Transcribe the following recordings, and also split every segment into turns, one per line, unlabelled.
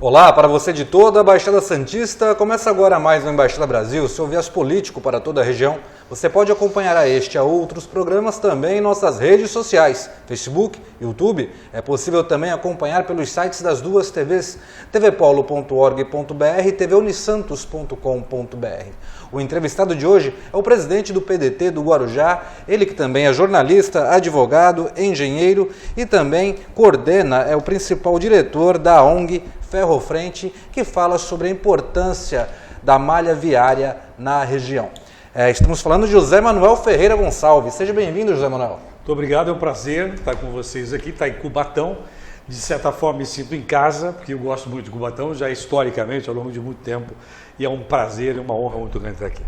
Olá, para você de toda a Baixada Santista, começa agora mais um Embaixada Brasil, seu viés político para toda a região. Você pode acompanhar a este e a outros programas também em nossas redes sociais, Facebook, YouTube. É possível também acompanhar pelos sites das duas TVs, tvpolo.org.br e tvunisantos.com.br. O entrevistado de hoje é o presidente do PDT do Guarujá, ele que também é jornalista, advogado, engenheiro e também é o principal diretor da ONG Ferrofrente, que fala sobre a importância da malha viária na região. Estamos falando de José Manuel Ferreira Gonçalves. Seja bem-vindo, José Manuel.
Muito obrigado, é um prazer estar com vocês aqui, estar em Cubatão. De certa forma me sinto em casa, porque eu gosto muito de Cubatão, já historicamente, ao longo de muito tempo, e é um prazer e uma honra muito grande estar aqui.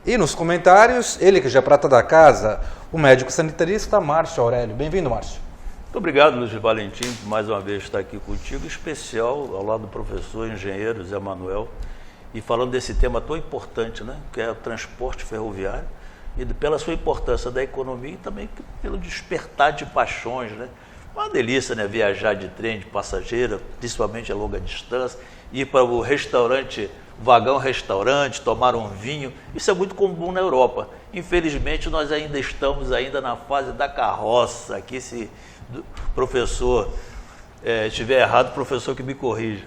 E nos comentários, ele que já é prata da casa, o médico sanitarista Márcio Aurélio. Bem-vindo, Márcio.
Muito obrigado, Luiz Valentim, por mais uma vez estar aqui contigo, em especial ao lado do professor engenheiro Zé Manuel, e falando desse tema tão importante, né, que é o transporte ferroviário, e pela sua importância da economia e também pelo despertar de paixões, né? Uma delícia, né, viajar de trem, de passageira, principalmente a longa distância, ir para o restaurante, vagão-restaurante, tomar um vinho, isso é muito comum na Europa. Infelizmente, nós ainda estamos na fase da carroça, aqui se o professor estiver errado, o professor que me corrija.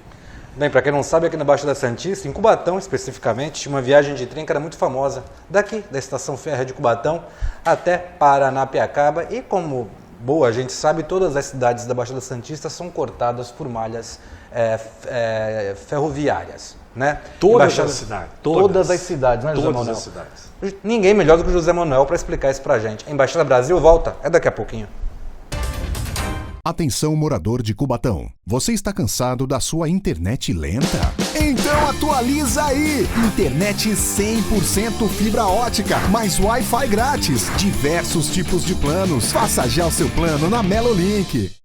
Bem, para quem não sabe, aqui na Baixada Santista, em Cubatão especificamente, tinha uma viagem de trem que era muito famosa, daqui da estação férrea de Cubatão até Paranapiacaba, e como boa gente sabe, todas as cidades da Baixada Santista são cortadas por malhas ferroviárias, né?
Todas as cidades,
né, José Manuel?
Todas as cidades.
Ninguém melhor do que o José Manuel para explicar isso pra gente. A Embaixada Brasil volta, daqui a pouquinho.
Atenção, morador de Cubatão. Você está cansado da sua internet lenta? Então atualiza aí! Internet 100% fibra ótica, mais Wi-Fi grátis, diversos tipos de planos. Faça já o seu plano na Melolink.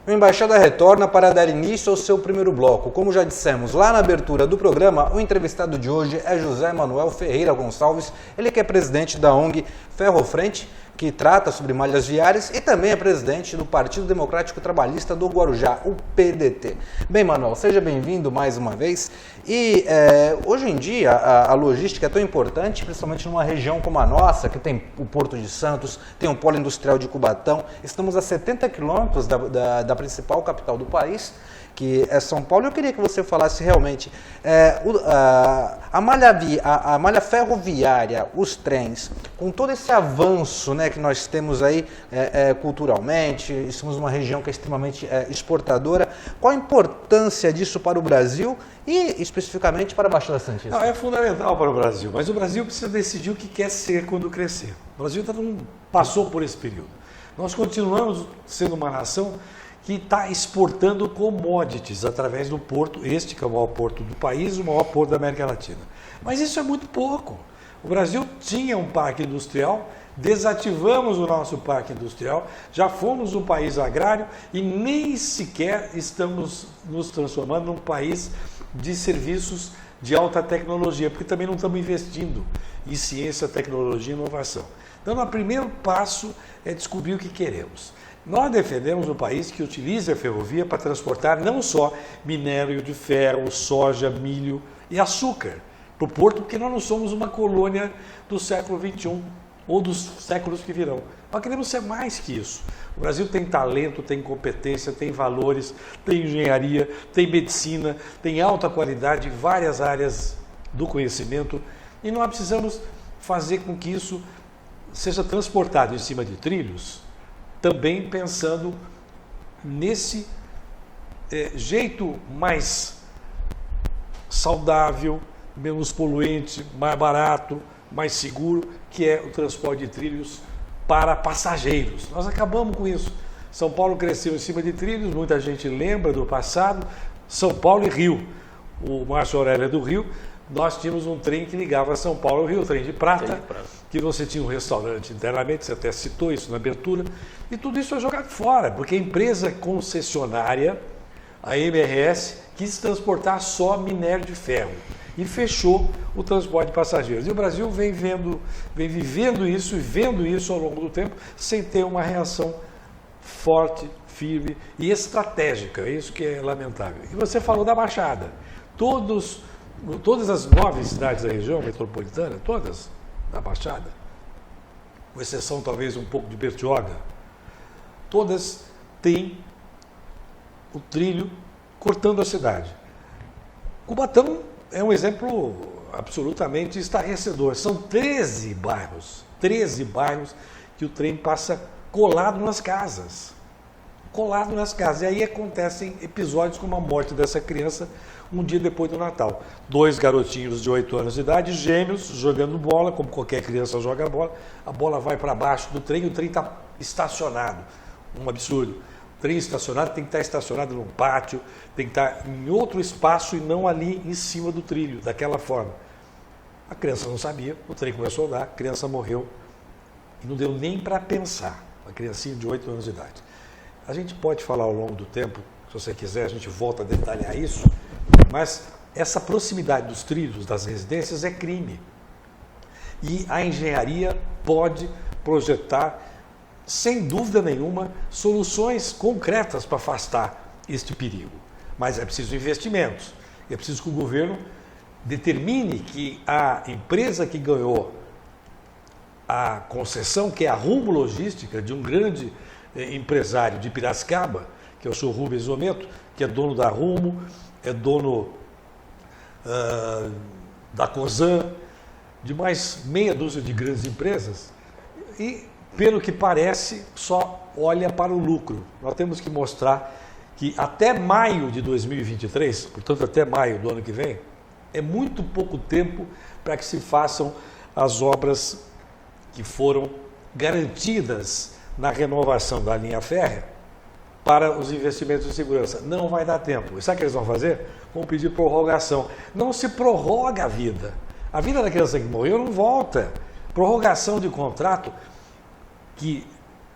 O Embaixada retorna para dar início ao seu primeiro bloco. Como já dissemos lá na abertura do programa, o entrevistado de hoje é José Manuel Ferreira Gonçalves, ele que é presidente da ONG Ferrofrente, que trata sobre malhas viárias, e também é presidente do Partido Democrático Trabalhista do Guarujá, o PDT. Bem, Manuel, seja bem-vindo mais uma vez. E hoje em dia a logística é tão importante, principalmente numa região como a nossa, que tem o Porto de Santos, tem o Polo Industrial de Cubatão. Estamos a 70 quilômetros da principal capital do país, que é São Paulo. Eu queria que você falasse realmente a malha ferroviária, os trens, com todo esse avanço, né, que nós temos aí culturalmente, estamos numa região que é extremamente exportadora. Qual a importância disso para o Brasil e especificamente para a Baixada Santista?
Não, é fundamental para o Brasil, mas o Brasil precisa decidir o que quer ser quando crescer. O Brasil passou por esse período. Nós continuamos sendo uma nação que está exportando commodities através do porto, este que é o maior porto do país, o maior porto da América Latina. Mas isso é muito pouco. O Brasil tinha um parque industrial, desativamos o nosso parque industrial, já fomos um país agrário e nem sequer estamos nos transformando num país de serviços de alta tecnologia, porque também não estamos investindo em ciência, tecnologia e inovação. Então, o primeiro passo é descobrir o que queremos. Nós defendemos um país que utilize a ferrovia para transportar não só minério de ferro, soja, milho e açúcar para o porto, porque nós não somos uma colônia do século XXI ou dos séculos que virão. Nós queremos ser mais que isso. O Brasil tem talento, tem competência, tem valores, tem engenharia, tem medicina, tem alta qualidade em várias áreas do conhecimento, e nós precisamos fazer com que isso seja transportado em cima de trilhos, também pensando nesse jeito mais saudável, menos poluente, mais barato, mais seguro, que é o transporte de trilhos para passageiros. Nós acabamos com isso. São Paulo cresceu em cima de trilhos, muita gente lembra do passado. São Paulo e Rio. O Márcio Aurélio é do Rio. Nós tínhamos um trem que ligava São Paulo ao Rio, o trem de prata, que você tinha um restaurante internamente, você até citou isso na abertura, e tudo isso foi jogado fora, porque a empresa concessionária, a MRS, quis transportar só minério de ferro e fechou o transporte de passageiros. E o Brasil vem vivendo isso e vendo isso ao longo do tempo, sem ter uma reação forte, firme e estratégica, é isso que é lamentável. E você falou da Baixada. Todas as 9 cidades da região metropolitana, todas da Baixada, com exceção talvez um pouco de Bertioga, todas têm o trilho cortando a cidade. Cubatão é um exemplo absolutamente estarrecedor. São 13 bairros que o trem passa colado nas casas. Colado nas casas. E aí acontecem episódios como a morte dessa criança um dia depois do Natal. 2 garotinhos de 8 anos de idade, gêmeos, jogando bola, como qualquer criança joga bola. A bola vai para baixo do trem e o trem está estacionado. Um absurdo. O trem estacionado tem que estar estacionado num pátio, tem que estar em outro espaço e não ali em cima do trilho, daquela forma. A criança não sabia, o trem começou a andar, a criança morreu e não deu nem para pensar. Uma criancinha de 8 anos de idade. A gente pode falar ao longo do tempo, se você quiser, a gente volta a detalhar isso, mas essa proximidade dos trilhos, das residências, é crime. E a engenharia pode projetar, sem dúvida nenhuma, soluções concretas para afastar este perigo. Mas é preciso investimentos. É preciso que o governo determine que a empresa que ganhou a concessão, que é a Rumo Logística, de um grande empresário de Piracicaba, que é o senhor Rubens Zomento, que é dono da Rumo, é dono da Cosan, de mais meia dúzia de grandes empresas, e, pelo que parece, só olha para o lucro. Nós temos que mostrar que até maio de 2023, portanto até maio do ano que vem, é muito pouco tempo para que se façam as obras que foram garantidas na renovação da linha férrea para os investimentos de segurança. Não vai dar tempo. E sabe o que eles vão fazer? Vão pedir prorrogação. Não se prorroga a vida. A vida da criança que morreu não volta. Prorrogação de contrato que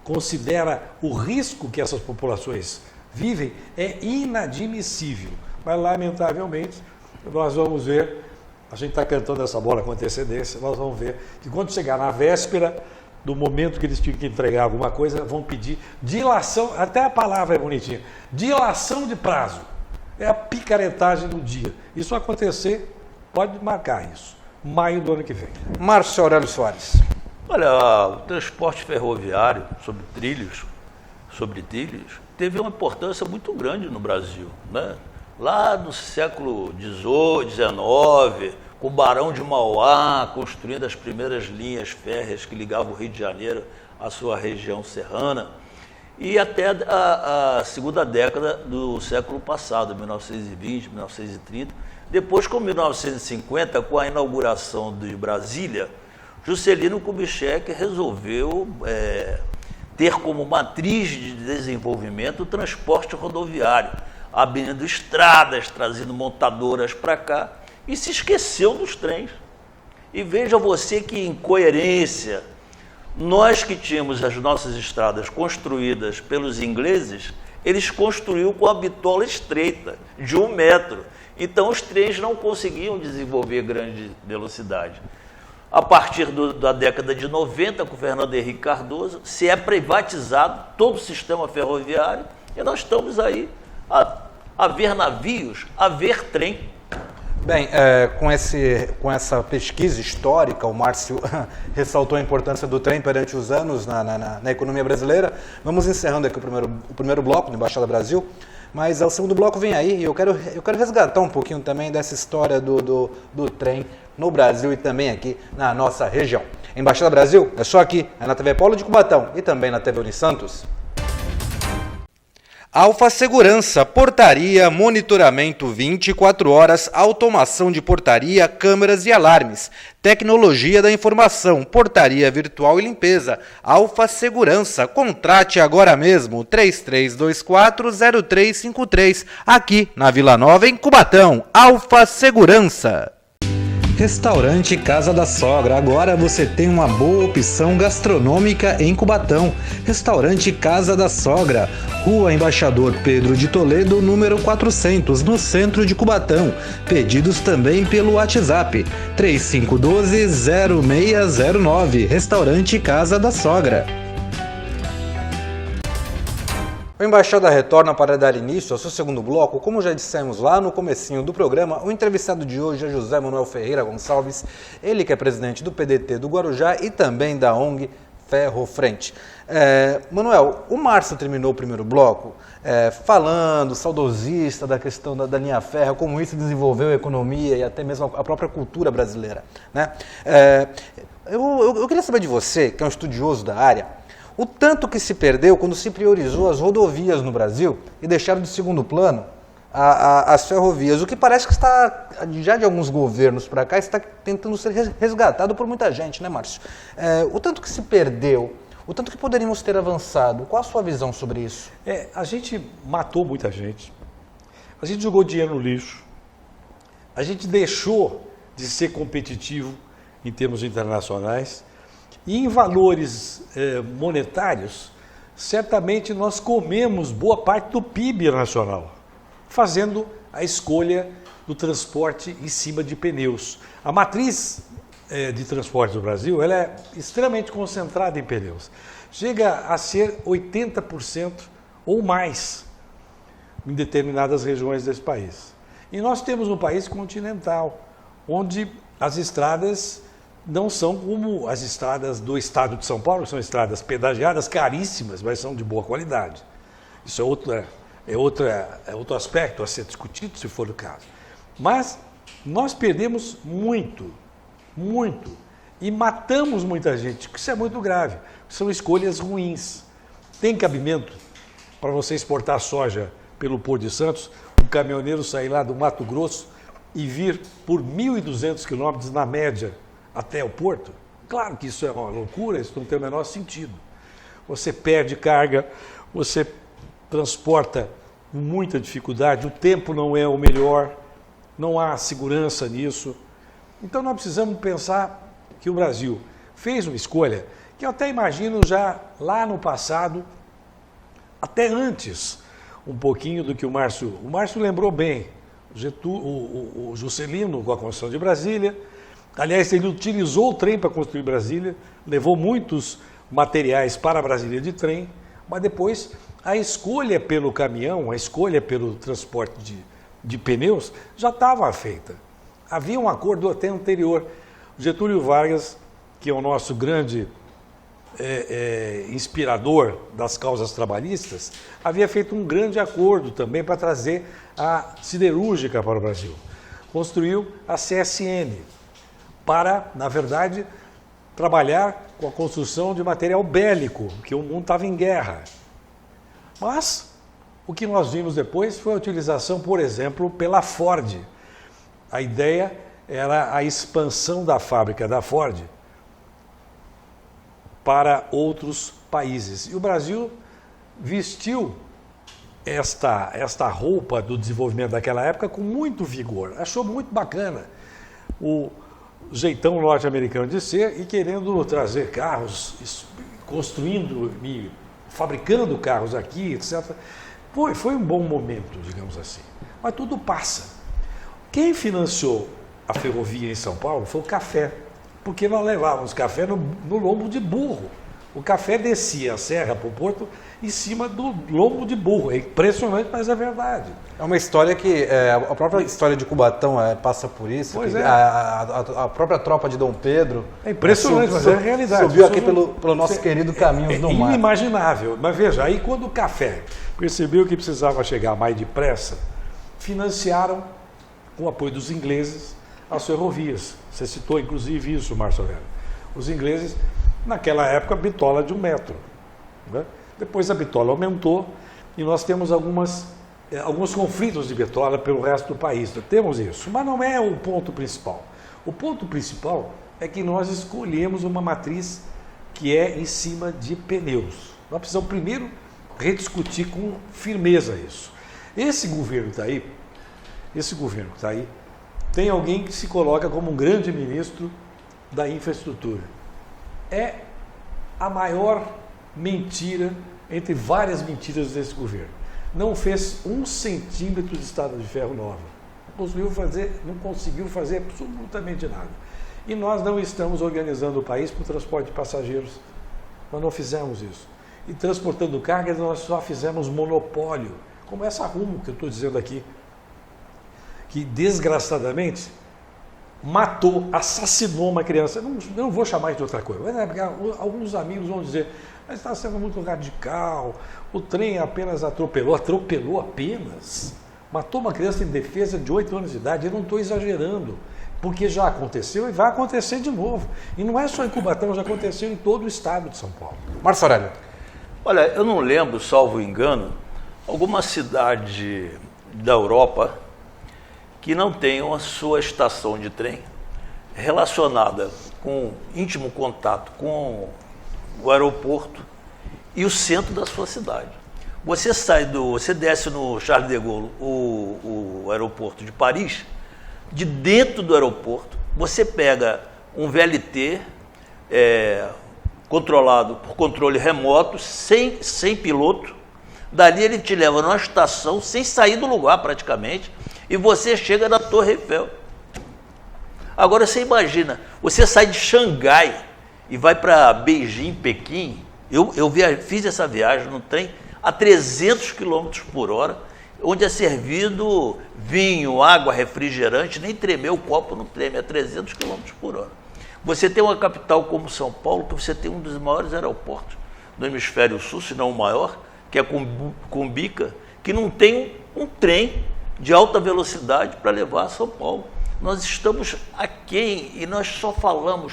considera o risco que essas populações vivem é inadmissível. Mas, lamentavelmente, nós vamos ver, a gente está cantando essa bola com antecedência, nós vamos ver que quando chegar na véspera do momento que eles tinham que entregar alguma coisa, vão pedir dilação, até a palavra é bonitinha, dilação de prazo. É a picaretagem do dia. Isso acontecer, pode marcar isso, maio do ano que vem.
Márcio Aurélio Soares.
Olha, o transporte ferroviário sobre trilhos, teve uma importância muito grande no Brasil, né? Lá no século XVIII, XIX, com o Barão de Mauá construindo as primeiras linhas férreas que ligavam o Rio de Janeiro à sua região serrana, e até a segunda década do século passado, 1920, 1930. Depois, com 1950, com a inauguração de Brasília, Juscelino Kubitschek resolveu ter como matriz de desenvolvimento o transporte rodoviário, abrindo estradas, trazendo montadoras para cá, e se esqueceu dos trens. E veja você que incoerência, nós que tínhamos as nossas estradas construídas pelos ingleses, eles construíram com a bitola estreita, de 1 metro. Então os trens não conseguiam desenvolver grande velocidade. A partir da década de 90, com Fernando Henrique Cardoso, se é privatizado todo o sistema ferroviário, e nós estamos aí a ver navios, a ver trem.
Bem, com essa pesquisa histórica, o Márcio ressaltou a importância do trem perante os anos na economia brasileira. Vamos encerrando aqui o primeiro bloco do Embaixada Brasil, mas o segundo bloco vem aí e eu quero resgatar um pouquinho também dessa história do trem no Brasil e também aqui na nossa região. Embaixada Brasil é só aqui, é na TV Polo de Cubatão e também na TV Unisantos. Alfa Segurança, portaria, monitoramento 24 horas, automação de portaria, câmeras e alarmes, tecnologia da informação, portaria virtual e limpeza. Alfa Segurança, contrate agora mesmo, 33240353, aqui na Vila Nova, em Cubatão. Alfa Segurança. Restaurante Casa da Sogra, agora você tem uma boa opção gastronômica em Cubatão. Restaurante Casa da Sogra, Rua Embaixador Pedro de Toledo, número 400, no centro de Cubatão. Pedidos também pelo WhatsApp, 3512-0609, Restaurante Casa da Sogra. O Embaixada retorna para dar início ao seu segundo bloco. Como já dissemos lá no comecinho do programa, o entrevistado de hoje é José Manuel Ferreira Gonçalves, ele que é presidente do PDT do Guarujá e também da ONG Ferro Frente. Manuel, o Márcio terminou o primeiro bloco falando, saudosista da questão da linha ferro, como isso desenvolveu a economia e até mesmo a própria cultura brasileira, né? Eu queria saber de você, que é um estudioso da área, o tanto que se perdeu quando se priorizou as rodovias no Brasil e deixaram de segundo plano as ferrovias. O que parece que está, já de alguns governos para cá, está tentando ser resgatado por muita gente, né, Márcio? O tanto que se perdeu, o tanto que poderíamos ter avançado, qual a sua visão sobre isso?
A gente matou muita gente, a gente jogou dinheiro no lixo, a gente deixou de ser competitivo em termos internacionais. E em valores monetários, certamente nós comemos boa parte do PIB nacional, fazendo a escolha do transporte em cima de pneus. A matriz de transporte do Brasil ela é extremamente concentrada em pneus. Chega a ser 80% ou mais em determinadas regiões desse país. E nós temos um país continental, onde as estradas não são como as estradas do estado de São Paulo, são estradas pedagiadas, caríssimas, mas são de boa qualidade. Isso é outro aspecto a ser discutido, se for o caso. Mas nós perdemos muito, e matamos muita gente, isso é muito grave. São escolhas ruins. Tem cabimento para você exportar soja pelo Porto de Santos, um caminhoneiro sair lá do Mato Grosso e vir por 1.200 quilômetros na média até o porto? Claro que isso é uma loucura, isso não tem o menor sentido. Você perde carga, você transporta com muita dificuldade, o tempo não é o melhor, não há segurança nisso. Então nós precisamos pensar que o Brasil fez uma escolha que eu até imagino já lá no passado, até antes um pouquinho do que o Márcio lembrou bem, o Juscelino com a construção de Brasília. Aliás, ele utilizou o trem para construir Brasília, levou muitos materiais para Brasília de trem, mas depois a escolha pelo caminhão, a escolha pelo transporte de pneus já estava feita. Havia um acordo até anterior. Getúlio Vargas, que é o nosso grande inspirador das causas trabalhistas, havia feito um grande acordo também para trazer a siderúrgica para o Brasil. Construiu a CSN, para, na verdade, trabalhar com a construção de material bélico, porque o mundo estava em guerra. Mas o que nós vimos depois foi a utilização, por exemplo, pela Ford. A ideia era a expansão da fábrica da Ford para outros países. E o Brasil vestiu esta roupa do desenvolvimento daquela época com muito vigor. Achou muito bacana o jeitão norte-americano de ser e querendo trazer carros, construindo e fabricando carros aqui, etc. Foi um bom momento, digamos assim. Mas tudo passa. Quem financiou a ferrovia em São Paulo foi o café, porque nós levávamos café no lombo de burro. O café descia a serra para o porto em cima do lombo de burro. É impressionante, mas é verdade.
É uma história que a própria história de Cubatão passa por isso.
Pois
a própria tropa de Dom Pedro.
É impressionante, mas é a realidade.
Subiu aqui pelo nosso querido Caminhos do Mar.
É inimaginável. Mas veja, aí quando o café percebeu que precisava chegar mais depressa, financiaram, com o apoio dos ingleses, as ferrovias. Você citou, inclusive, isso, Márcio Aurélio. Os ingleses, naquela época, bitola de 1 metro. Né? Depois a bitola aumentou e nós temos alguns conflitos de bitola pelo resto do país. Temos isso, mas não é o ponto principal. O ponto principal é que nós escolhemos uma matriz que é em cima de pneus. Nós precisamos primeiro rediscutir com firmeza isso. Esse governo que está aí, tem alguém que se coloca como um grande ministro da infraestrutura. É a maior mentira entre várias mentiras desse governo. Não fez 1 centímetro de estrada de ferro nova. Não conseguiu fazer absolutamente nada. E nós não estamos organizando o país para o transporte de passageiros. Nós não fizemos isso. e transportando cargas nós só fizemos monopólio, como essa Rumo que eu estou dizendo aqui, que desgraçadamente matou, assassinou uma criança. Eu não vou chamar de outra coisa, mas alguns amigos vão dizer, mas está sendo muito radical, o trem apenas atropelou apenas, matou uma criança em defesa de 8 anos de idade. Eu não estou exagerando, porque já aconteceu e vai acontecer de novo. E não é só em Cubatão, já aconteceu em todo o estado de São Paulo.
Márcio Aurélio.
Olha, eu não lembro, salvo engano, alguma cidade da Europa que não tenha a sua estação de trem relacionada com íntimo contato com o aeroporto e o centro da sua cidade. Você desce no Charles de Gaulle, o aeroporto de Paris, de dentro do aeroporto, você pega um VLT controlado por controle remoto, sem piloto, dali ele te leva numa estação sem sair do lugar praticamente, e você chega na Torre Eiffel. Agora você imagina, você sai de Xangai e vai para Beijing, Pequim. Eu fiz essa viagem no trem a 300 km por hora, onde é servido vinho, água, refrigerante, nem tremer o copo não treme, a 300 km por hora. Você tem uma capital como São Paulo, que você tem um dos maiores aeroportos do hemisfério sul, se não o maior, que é Cumbica, que não tem um trem de alta velocidade para levar a São Paulo. Nós estamos aquém e nós só falamos,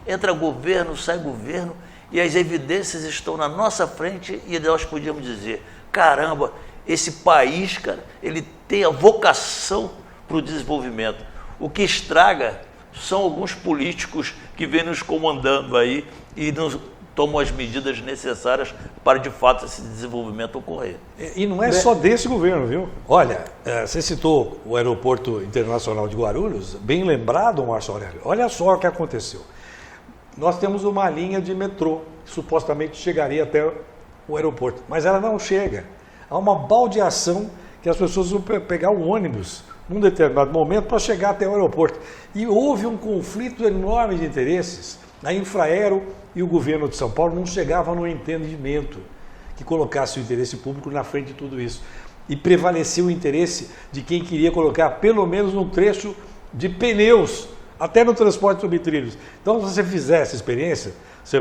entra governo, sai governo, e as evidências estão na nossa frente e nós podíamos dizer, caramba, esse país, cara, ele tem a vocação para o desenvolvimento. O que estraga são alguns políticos que vêm nos comandando aí e nos tomam as medidas necessárias para, de fato, esse desenvolvimento ocorrer.
E não é só desse governo, viu? Olha, você citou o Aeroporto Internacional de Guarulhos, bem lembrado, Márcio Aurélio. Olha só o que aconteceu. Nós temos uma linha de metrô que supostamente chegaria até o aeroporto, mas ela não chega. Há uma baldeação que as pessoas vão pegar o ônibus num determinado momento para chegar até o aeroporto. E houve um conflito enorme de interesses. A Infraero e o governo de São Paulo não chegavam no entendimento que colocasse o interesse público na frente de tudo isso. E prevaleceu o interesse de quem queria colocar pelo menos um trecho de pneus, até no transporte sobre trilhos. Então, se você fizer essa experiência, você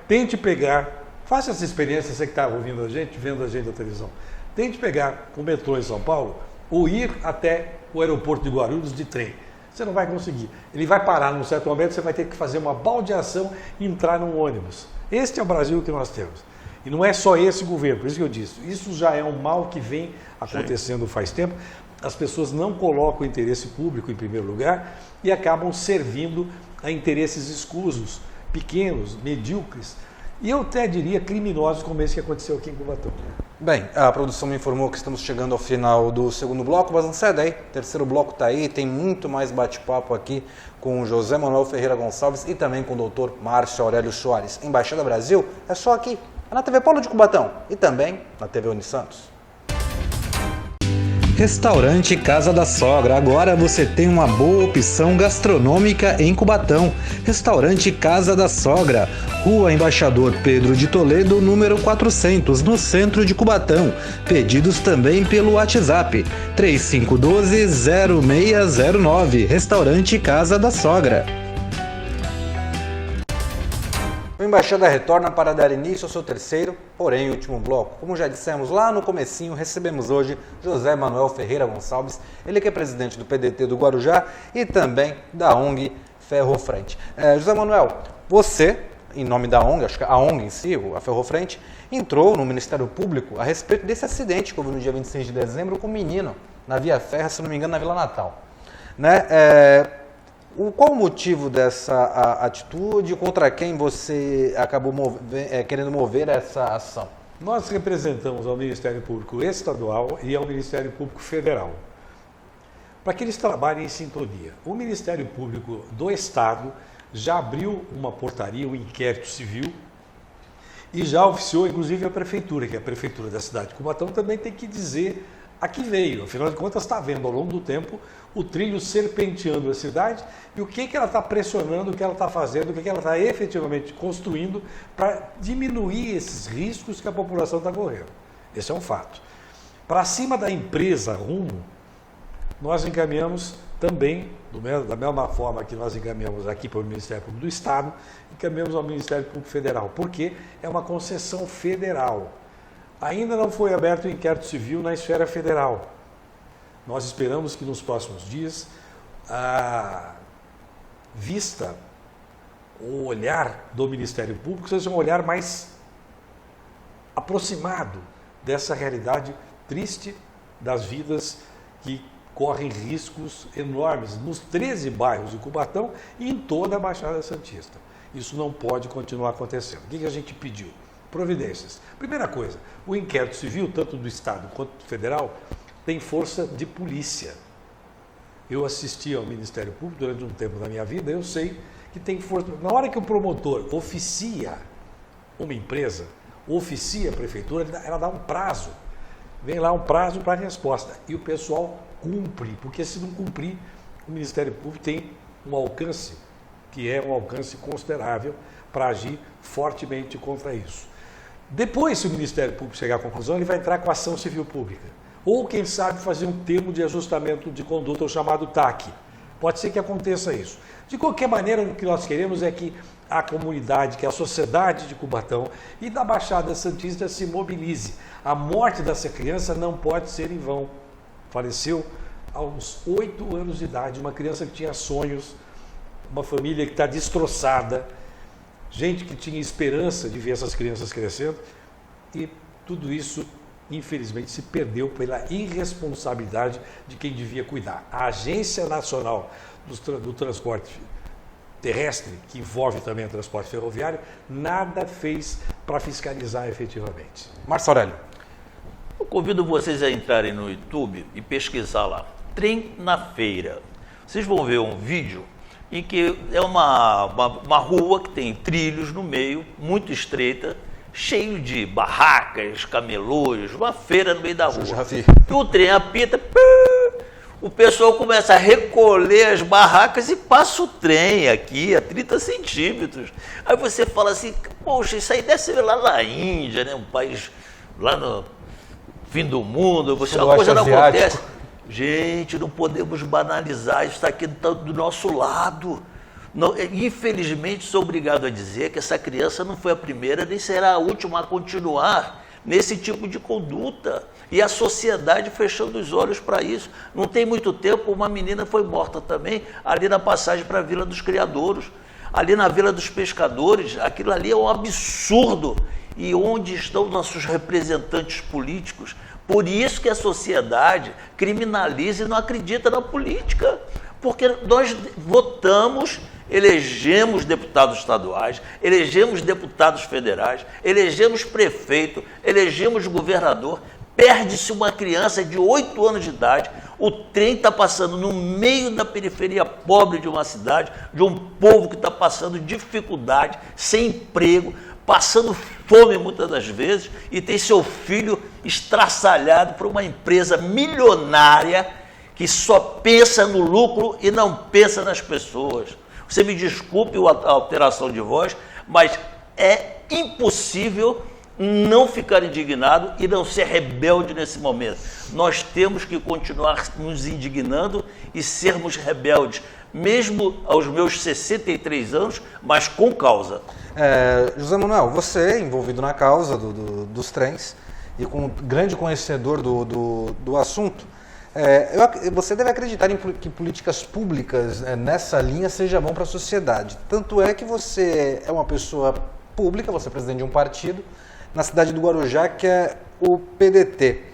tente pegar, faça essa experiência, você que está ouvindo a gente, vendo a gente na televisão, tente pegar o metrô em São Paulo ou ir até o aeroporto de Guarulhos de trem. Você não vai conseguir. Ele vai parar num certo momento, você vai ter que fazer uma baldeação e entrar num ônibus. Este é o Brasil que nós temos. E não é só esse governo, por isso que eu disse. Isso já é um mal que vem acontecendo faz tempo. As pessoas não colocam o interesse público em primeiro lugar e acabam servindo a interesses escusos, pequenos, medíocres. E eu até diria criminosos, como esse que aconteceu aqui em Cubatão.
Bem, a produção me informou que estamos chegando ao final do segundo bloco, mas não sai daí, o terceiro bloco está aí, tem muito mais bate-papo aqui com o José Manuel Ferreira Gonçalves e também com o doutor Márcio Aurélio Soares. Embaixada Brasil é só aqui, na TV Polo de Cubatão e também na TV Unisantos. Restaurante Casa da Sogra. Agora você tem uma boa opção gastronômica em Cubatão. Restaurante Casa da Sogra, Rua Embaixador Pedro de Toledo, número 400, no centro de Cubatão. Pedidos também pelo WhatsApp 3512-0609. Restaurante Casa da Sogra. O Embaixada retorna para dar início ao seu terceiro, porém último bloco. Como já dissemos lá no comecinho, recebemos hoje José Manuel Ferreira Gonçalves, ele que é presidente do PDT do Guarujá e também da ONG Ferrofrente. José Manuel, você, em nome da ONG, acho que a ONG em si, a Ferrofrente, entrou no Ministério Público a respeito desse acidente que houve no dia 26 de dezembro com um menino na Via Ferra, se não me engano, na Vila Natal. Qual o motivo dessa atitude? Contra quem você acabou querendo mover essa ação?
Nós representamos ao Ministério Público Estadual e ao Ministério Público Federal, para que eles trabalhem em sintonia. O Ministério Público do Estado já abriu uma portaria, um inquérito civil, e já oficiou, inclusive, a Prefeitura, que é a Prefeitura da cidade de Cubatão, também tem que dizer aqui veio. Afinal de contas, está vendo ao longo do tempo o trilho serpenteando a cidade e o que ela está pressionando, o que ela está fazendo, o que ela está efetivamente construindo para diminuir esses riscos que a população está correndo. Esse é um fato. Para cima da empresa Rumo, nós encaminhamos também, da mesma forma que nós encaminhamos aqui para o Ministério Público do Estado, encaminhamos ao Ministério Público Federal, porque é uma concessão federal. Ainda não foi aberto o inquérito civil na esfera federal. Nós esperamos que nos próximos dias a vista, o olhar do Ministério Público seja um olhar mais aproximado dessa realidade triste das vidas que correm riscos enormes nos 13 bairros de Cubatão e em toda a Baixada Santista. Isso não pode continuar acontecendo. O que a gente pediu? Providências. Primeira coisa, o inquérito civil, tanto do Estado quanto do Federal, tem força de polícia. Eu assisti ao Ministério Público durante um tempo da minha vida, eu sei que tem força. Na hora que o promotor oficia uma empresa, oficia a prefeitura, ela dá um prazo. Vem lá um prazo para a resposta. E o pessoal cumpre, porque se não cumprir, o Ministério Público tem um alcance, que é um alcance considerável, para agir fortemente contra isso. Depois, se o Ministério Público chegar à conclusão, ele vai entrar com a ação civil pública. Ou, quem sabe, fazer um termo de ajustamento de conduta, o chamado TAC. Pode ser que aconteça isso. De qualquer maneira, o que nós queremos é que a comunidade, que a sociedade de Cubatão e da Baixada Santista se mobilize. A morte dessa criança não pode ser em vão. Faleceu aos 8 anos de idade, uma criança que tinha sonhos, uma família que está destroçada, gente que tinha esperança de ver essas crianças crescendo, e tudo isso, infelizmente, se perdeu pela irresponsabilidade de quem devia cuidar. A Agência Nacional do Transporte Terrestre, que envolve também o transporte ferroviário, nada fez para fiscalizar efetivamente.
Márcio Aurélio.
Eu convido vocês a entrarem no YouTube e pesquisar lá. Trem na feira. Vocês vão ver um vídeo em que é uma rua que tem trilhos no meio, muito estreita, cheio de barracas, camelôs, uma feira no meio da rua.
Já vi.
E o trem apita, o pessoal começa a recolher as barracas e passa o trem aqui a 30 centímetros. Aí você fala assim, poxa, isso aí deve ser lá na Índia, né? Um país lá no fim do mundo, uma coisa não acontece. Gente, não podemos banalizar, isso está aqui do nosso lado. Não, infelizmente, sou obrigado a dizer que essa criança não foi a primeira, nem será a última a continuar nesse tipo de conduta. E a sociedade fechando os olhos para isso. Não tem muito tempo, uma menina foi morta também, ali na passagem para a Vila dos Criadouros, ali na Vila dos Pescadores. Aquilo ali é um absurdo. E onde estão nossos representantes políticos? Por isso que a sociedade criminaliza e não acredita na política. Porque nós votamos, elegemos deputados estaduais, elegemos deputados federais, elegemos prefeito, elegemos governador. Perde-se uma criança de 8 anos de idade, o trem está passando no meio da periferia pobre de uma cidade, de um povo que está passando dificuldade, sem emprego, passando fome muitas das vezes, e tem seu filho estraçalhado por uma empresa milionária que só pensa no lucro e não pensa nas pessoas. Você me desculpe a alteração de voz, mas é impossível não ficar indignado e não ser rebelde nesse momento. Nós temos que continuar nos indignando e sermos rebeldes, mesmo aos meus 63 anos, mas com causa.
José Manuel, você é envolvido na causa dos trens e com grande conhecedor do assunto, você deve acreditar que políticas públicas nessa linha seja bom para a sociedade. Tanto é que você é uma pessoa pública, você é presidente de um partido na cidade do Guarujá, que é o PDT.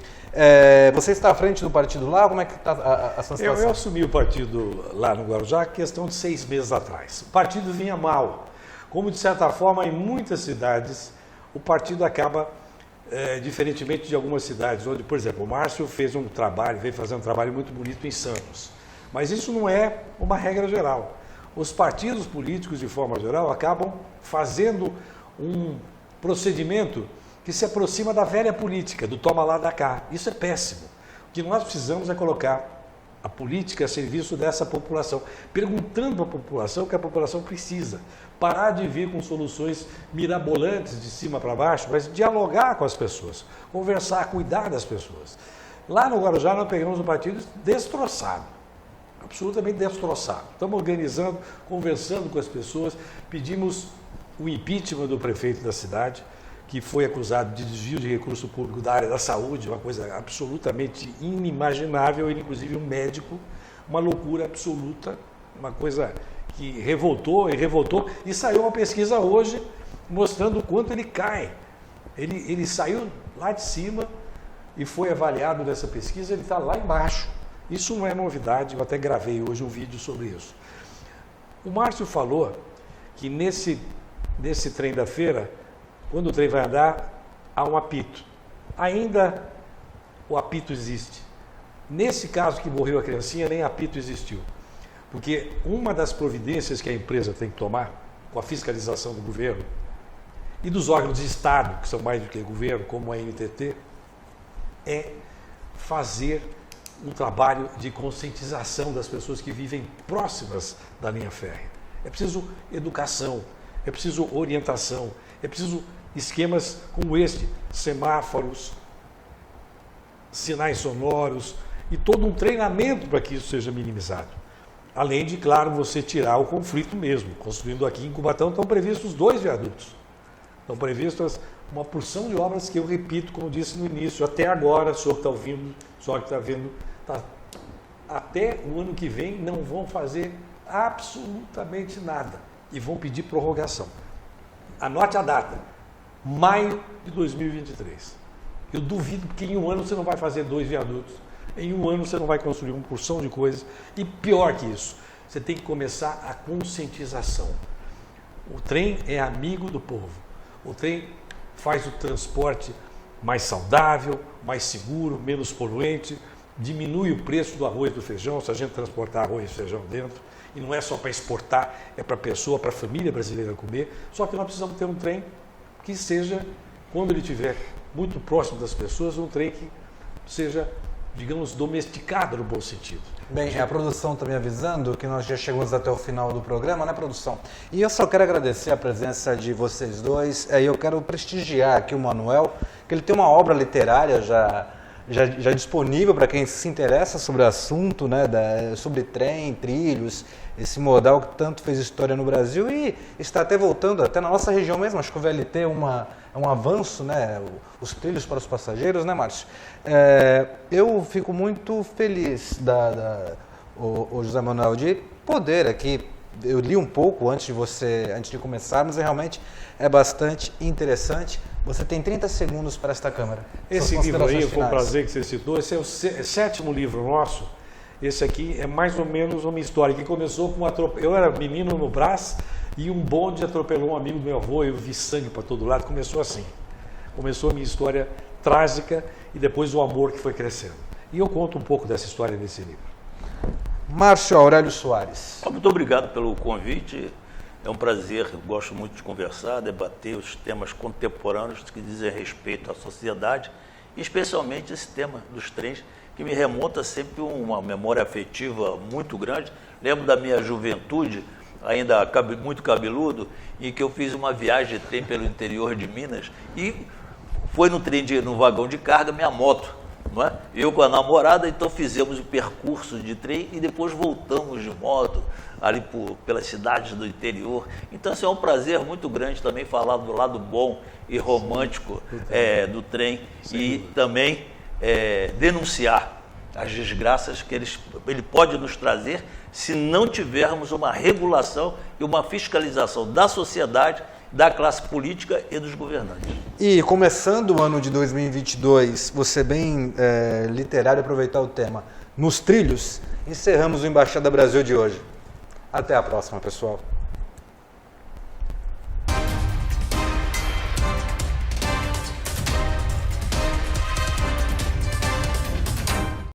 Você está à frente do partido lá? Como é que está a sua situação?
Eu assumi o partido lá no Guarujá questão de 6 meses atrás. O partido vinha mal. Como, de certa forma, em muitas cidades, o partido acaba, diferentemente de algumas cidades, onde, por exemplo, o Márcio veio fazer um trabalho muito bonito em Santos. Mas isso não é uma regra geral. Os partidos políticos, de forma geral, acabam fazendo um procedimento que se aproxima da velha política, do toma lá, dá cá. Isso é péssimo. O que nós precisamos é colocar a política a serviço dessa população, perguntando à população o que a população precisa. Parar de vir com soluções mirabolantes de cima para baixo, mas dialogar com as pessoas, conversar, cuidar das pessoas. Lá no Guarujá nós pegamos um partido destroçado, absolutamente destroçado. Estamos organizando, conversando com as pessoas, pedimos o impeachment do prefeito da cidade, que foi acusado de desvio de recurso público da área da saúde, uma coisa absolutamente inimaginável, ele inclusive um médico, uma loucura absoluta, uma coisa que revoltou, e saiu uma pesquisa hoje mostrando o quanto ele cai. Ele saiu lá de cima e foi avaliado nessa pesquisa, ele está lá embaixo. Isso não é novidade, eu até gravei hoje um vídeo sobre isso. O Márcio falou que nesse trem da feira, quando o trem vai andar, há um apito. Ainda o apito existe. Nesse caso que morreu a criancinha, nem apito existiu. Porque uma das providências que a empresa tem que tomar, com a fiscalização do governo, e dos órgãos de Estado, que são mais do que governo, como a NTT, é fazer um trabalho de conscientização das pessoas que vivem próximas da linha férrea. É preciso educação, é preciso orientação, é preciso esquemas como este, semáforos, sinais sonoros e todo um treinamento para que isso seja minimizado. Além de, claro, você tirar o conflito mesmo. Construindo aqui em Cubatão estão previstos 2 viadutos. Estão previstas uma porção de obras que eu repito, como disse no início, até agora, o senhor que está ouvindo, o senhor que está vendo, até o ano que vem não vão fazer absolutamente nada e vão pedir prorrogação. Anote a data, maio de 2023. Eu duvido que em um ano você não vai fazer 2 viadutos, em um ano você não vai construir uma porção de coisas, e pior que isso, você tem que começar a conscientização. O trem é amigo do povo, o trem faz o transporte mais saudável, mais seguro, menos poluente, diminui o preço do arroz e do feijão, se a gente transportar arroz e feijão dentro, e não é só para exportar, é para a pessoa, para a família brasileira comer, só que nós precisamos ter um trem que seja, quando ele estiver muito próximo das pessoas, um trem que seja, digamos, domesticado no bom sentido.
Bem, a produção está me avisando que nós já chegamos até o final do programa, né, produção? E eu só quero agradecer a presença de vocês dois, e eu quero prestigiar aqui o Manuel, que ele tem uma obra literária já disponível para quem se interessa sobre o assunto, né, sobre trem, trilhos, esse modal que tanto fez história no Brasil e está até voltando, até na nossa região mesmo. Acho que o VLT é um avanço, né, os trilhos para os passageiros, né, Márcio? Eu fico muito feliz, o José Manuel, de poder aqui, eu li um pouco antes de começarmos, e realmente é bastante interessante. Você tem 30 segundos para esta câmera.
Esse livro aí, foi um prazer que você citou, esse é o 7º livro nosso. Esse aqui é mais ou menos uma história que começou com eu era menino no Brás e um bonde atropelou um amigo do meu avô, eu vi sangue para todo lado. Começou assim. Começou a minha história trágica e depois o amor que foi crescendo. E eu conto um pouco dessa história nesse livro.
Márcio Aurélio Soares.
Muito obrigado pelo convite. É um prazer, eu gosto muito de conversar, debater os temas contemporâneos que dizem respeito à sociedade, especialmente esse tema dos trens, que me remonta sempre uma memória afetiva muito grande. Lembro da minha juventude, ainda muito cabeludo, em que eu fiz uma viagem de trem pelo interior de Minas e foi no vagão de carga minha moto. Não é? Eu com a namorada, então fizemos o percurso de trem e depois voltamos de moto ali pelas cidades do interior. Então, assim, é um prazer muito grande também falar do lado bom e romântico do trem. Sim. E também denunciar as desgraças que ele pode nos trazer se não tivermos uma regulação e uma fiscalização da sociedade, da classe política e dos governantes.
E começando o ano de 2022, você bem literário, aproveitar o tema, nos trilhos, encerramos o Embaixada Brasil de hoje. Até a próxima, pessoal.